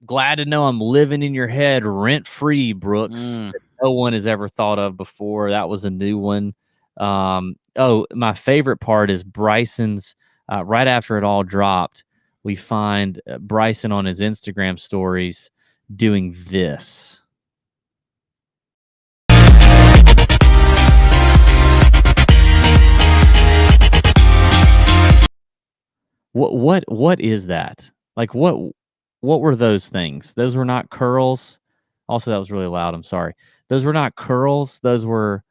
"Glad to know I'm living in your head rent-free, Brooks," that no one has ever thought of before. That was a new one. My favorite part is Bryson's, right after it all dropped, we find Bryson on his Instagram stories doing this. What is that? Like, what were those things? Those were not curls. Also, that was really loud. I'm sorry. Those were not curls. Those were,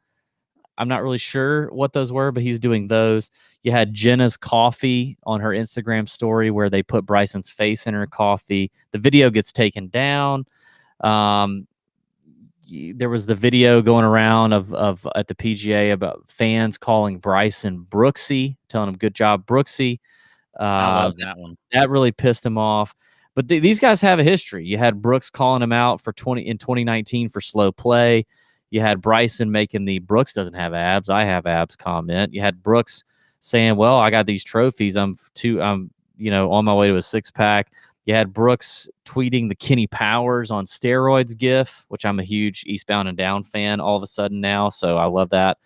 I'm not really sure what those were, but he's doing those. You had Jenna's coffee on her Instagram story where they put Bryson's face in her coffee. The video gets taken down. There was the video going around of at the PGA about fans calling Bryson Brooksy, telling him, "Good job, Brooksy." I love that one. That really pissed him off. But these guys have a history. You had Brooks calling him out in 2019 for slow play. You had Bryson making the "Brooks doesn't have abs, I have abs" comment. You had Brooks saying, "Well, I got these trophies. I'm on my way to a 6-pack." You had Brooks tweeting the Kenny Powers on steroids gif, which I'm a huge Eastbound and Down fan all of a sudden now, so I love that.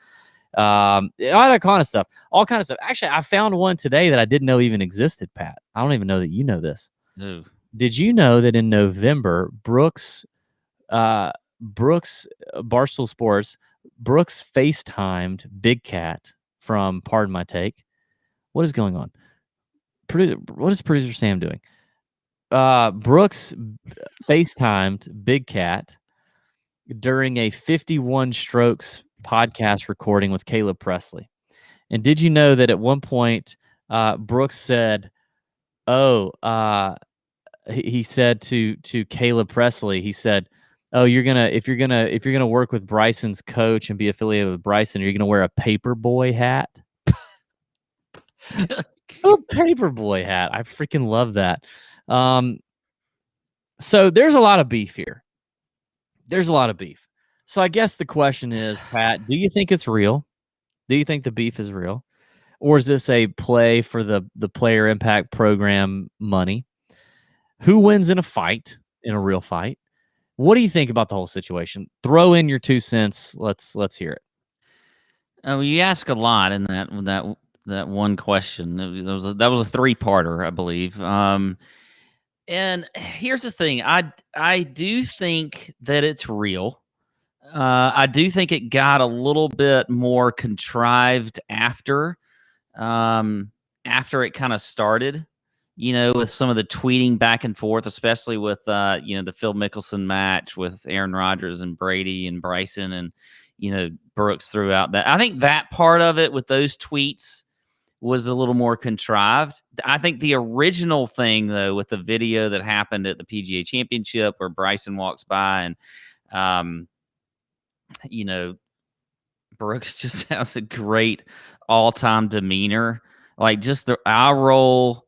All that kind of stuff. All kind of stuff. Actually, I found one today that I didn't know even existed, Pat. I don't even know that you know this. Ooh. Did you know that in November, Barstool Sports, Brooks FaceTimed Big Cat from Pardon My Take? What is going on? What is producer Sam doing? Brooks FaceTimed Big Cat during a 51 Strokes podcast recording with Caleb Presley. And did you know that at one point, Brooks said, he said to Caleb Presley, he said, "Oh, if you're gonna work with Bryson's coach and be affiliated with Bryson, you're gonna wear a paperboy hat." A paperboy hat. I freaking love that. So there's a lot of beef here. There's a lot of beef. So I guess the question is, Pat, do you think it's real? Do you think the beef is real? Or is this a play for the player impact program money? Who wins in a real fight? What do you think about the whole situation? Throw in your 2 cents. Let's hear it. Oh, you ask a lot in that one question. That was a 3-parter, I believe. And here's the thing. I do think that it's real. I do think it got a little bit more contrived after it kind of started, with some of the tweeting back and forth, especially with, the Phil Mickelson match with Aaron Rodgers and Brady and Bryson and, Brooks throughout that. I think that part of it with those tweets was a little more contrived. I think the original thing, though, with the video that happened at the PGA Championship where Bryson walks by and, Brooks just has a great all-time demeanor, like just the eye roll,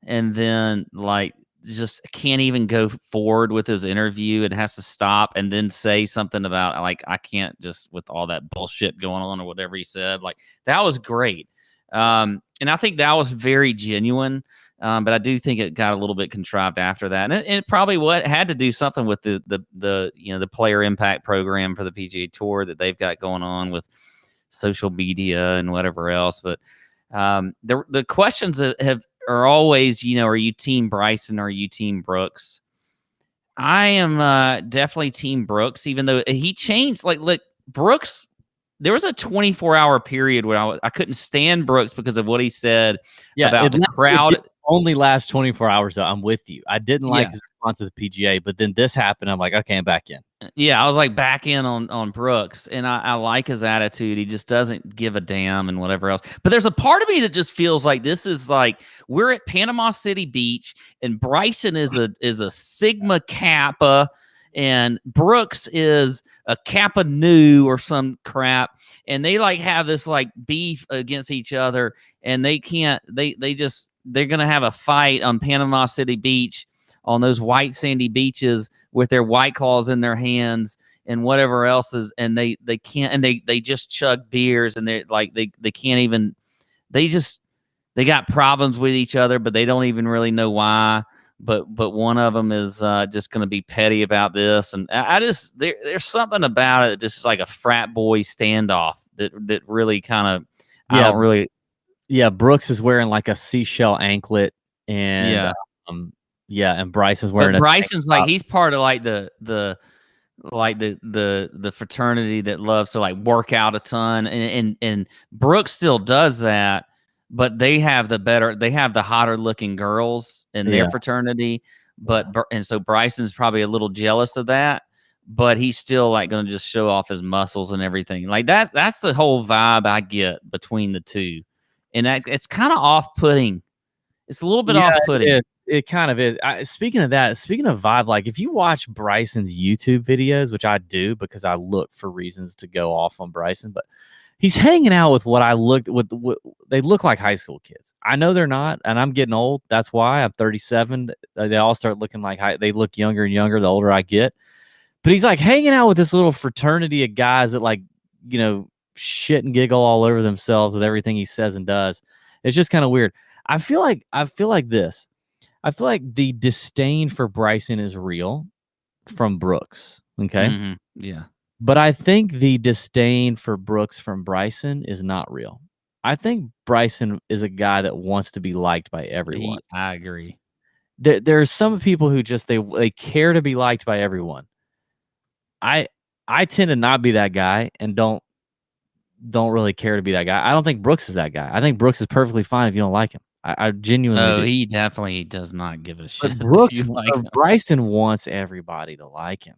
and then like just can't even go forward with his interview. It has to stop and then say something about like, I can't just with all that bullshit going on or whatever he said. Like that was great. And I think that was very genuine. But I do think it got a little bit contrived after that, and it probably had to do something with the player impact program for the PGA Tour that they've got going on with social media and whatever else. But the questions are always, are you team Bryson or are you team Brooks? I am definitely team Brooks, even though he changed. Like, look, Brooks. There was a 24-hour period where I couldn't stand Brooks because of what he said about the crowd. It only lasts 24 hours, though. I'm with you. I didn't like his response to the PGA, but then this happened. I'm like, okay, I'm back in. Yeah, I was like back in on Brooks, and I like his attitude. He just doesn't give a damn and whatever else. But there's a part of me that just feels like this is like we're at Panama City Beach, and Bryson is a Sigma Kappa, and Brooks is a Kappa Nu or some crap, and they like have this like beef against each other, and they're gonna have a fight on Panama City Beach on those white sandy beaches with their White Claws in their hands and whatever else is, and they can't, and they just chug beers, and they're like they can't even, they got problems with each other, but they don't even really know why. But one of them is just going to be petty about this, and I just there's something about it, just like a frat boy standoff that really kind of I don't really. Yeah, Brooks is wearing like a seashell anklet, and and Bryson's wearing. But Bryson's like he's part of like the fraternity that loves to like work out a ton, and Brooks still does that. But they have the hotter looking girls in their fraternity. And so Bryson's probably a little jealous of that, but he's still like going to just show off his muscles and everything. Like that's the whole vibe I get between the two. And it's kind of off-putting. It's a little bit off-putting. It kind of is. Speaking of vibe, like if you watch Bryson's YouTube videos, which I do because I look for reasons to go off on Bryson, but he's hanging out with they look like high school kids. I know they're not, and I'm getting old. That's why I'm 37. They all start looking like they look younger and younger the older I get. But he's like hanging out with this little fraternity of guys that like, shit and giggle all over themselves with everything he says and does. It's just kind of weird. I feel like this. I feel like the disdain for Bryson is real from Brooks. Okay. Mm-hmm. Yeah. But I think the disdain for Brooks from Bryson is not real. I think Bryson is a guy that wants to be liked by everyone. I agree. There are some people who just they care to be liked by everyone. I I tend to not be that guy and don't really care to be that guy. I don't think Brooks is that guy. I think Brooks is perfectly fine if you don't like him. I genuinely Oh, do. he definitely does not give a shit But if Brooks you like him. Bryson wants everybody to like him.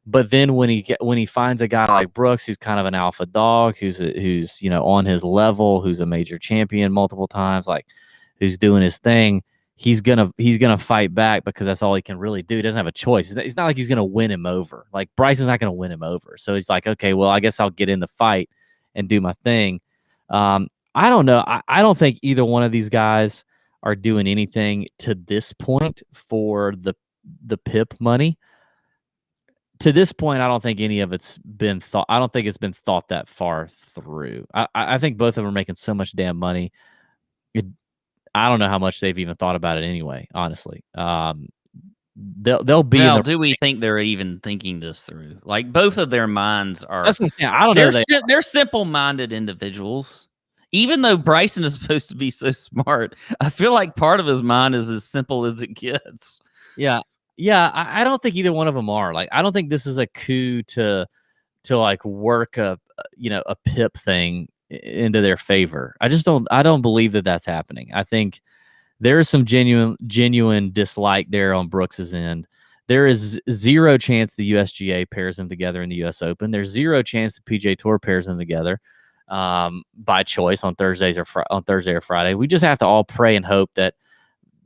But then when he finds a guy like Brooks who's kind of an alpha dog, who's on his level, who's a major champion multiple times, like who's doing his thing, he's gonna fight back because that's all he can really do. He doesn't have a choice. It's not like he's gonna win him over. Like Bryson's not gonna win him over. So he's like, okay, well, I guess I'll get in the fight and do my thing. I don't know. I don't think either one of these guys are doing anything to this point for the PIP money. To this point, I don't think any of it's been thought. I don't think it's been thought that far through. I think both of them are making so much damn money. It, I don't know how much they've even thought about it anyway. Honestly, they'll be in Well, the. do we think they're even thinking this through? Like both of their minds are. That's what I'm saying. I don't know. They're simple-minded individuals. Even though Bryson is supposed to be so smart, I feel like part of his mind is as simple as it gets. Yeah, yeah. I don't think either one of them are. Like, I don't think this is a coup to like work a PIP thing into their favor. I don't believe that that's happening. I think there is some genuine dislike there on Brooks's end. There is zero chance the USGA pairs them together in the US Open. There's zero chance the PGA Tour pairs them together by choice on Thursday or Friday. We just have to all pray and hope that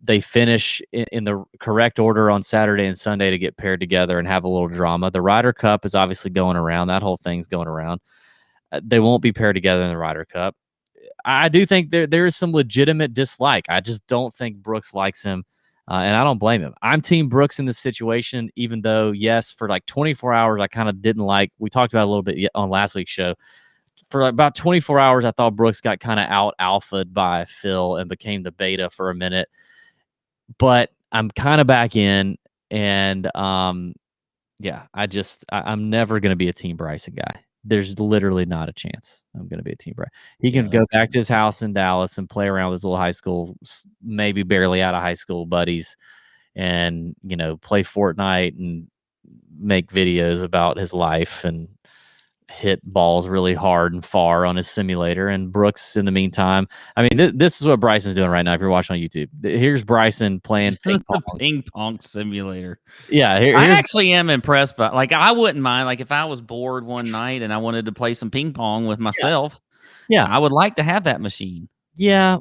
they finish in the correct order on Saturday and Sunday to get paired together and have a little drama. The Ryder Cup is obviously going around. That whole thing's going around. They won't be paired together in the Ryder Cup. I do think there is some legitimate dislike. I just don't think Brooks likes him, and I don't blame him. I'm Team Brooks in this situation, even though, yes, for like 24 hours, I kind of didn't like. We talked about it a little bit on last week's show. For like about 24 hours, I thought Brooks got kind of out alphaed by Phil and became the beta for a minute. But I'm kind of back in, and yeah, I'm never going to be a Team Bryson guy. There's literally not a chance I'm going to be a Team Bryson. He can go back to his house in Dallas and play around with his little high school, maybe barely out of high school buddies, and play Fortnite and make videos about his life and hit balls really hard and far on his simulator. And Brooks, in the meantime, I mean, this is what Bryson's doing right now. If you're watching on YouTube, here's Bryson playing ping pong. Ping pong simulator. Yeah, I actually am impressed by. Like, I wouldn't mind. Like, if I was bored one night and I wanted to play some ping pong with myself, yeah, I would like to have that machine. Yeah,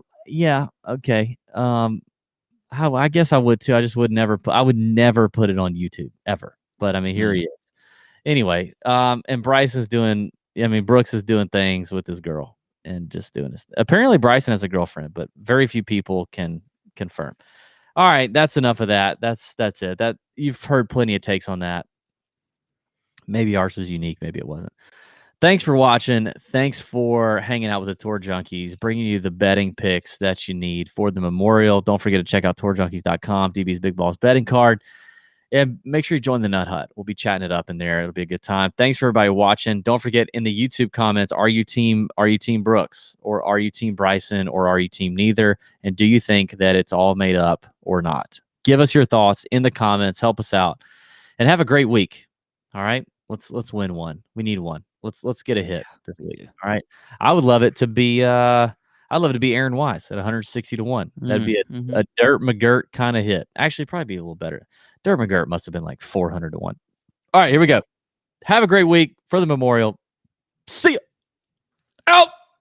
okay. I guess I would too. I just would never put. I would never put it on YouTube ever. But I mean, here he is. Anyway, and Bryce is doing. I mean, Brooks is doing things with his girl and just doing this. Apparently, Bryson has a girlfriend, but very few people can confirm. All right, that's enough of that. That's it. That you've heard plenty of takes on that. Maybe ours was unique. Maybe it wasn't. Thanks for watching. Thanks for hanging out with the Tour Junkies, bringing you the betting picks that you need for the Memorial. Don't forget to check out tourjunkies.com, DB's Big Balls betting card. And make sure you join the Nut Hut. We'll be chatting it up in there. It'll be a good time. Thanks for everybody watching. Don't forget in the YouTube comments, are you team Brooks, or are you team Bryson, or are you team neither? And do you think that it's all made up or not? Give us your thoughts in the comments. Help us out. And have a great week. All right? Let's win one. We need one. Let's get a hit this week. All right. I would love it to be I'd love it to be Aaron Wise at 160 to 1. That'd be a Dirt McGirt kind of hit. Actually, probably be a little better. Dirt McGirt must have been like 400 to 1. All right, here we go. Have a great week for the Memorial. See ya. Out.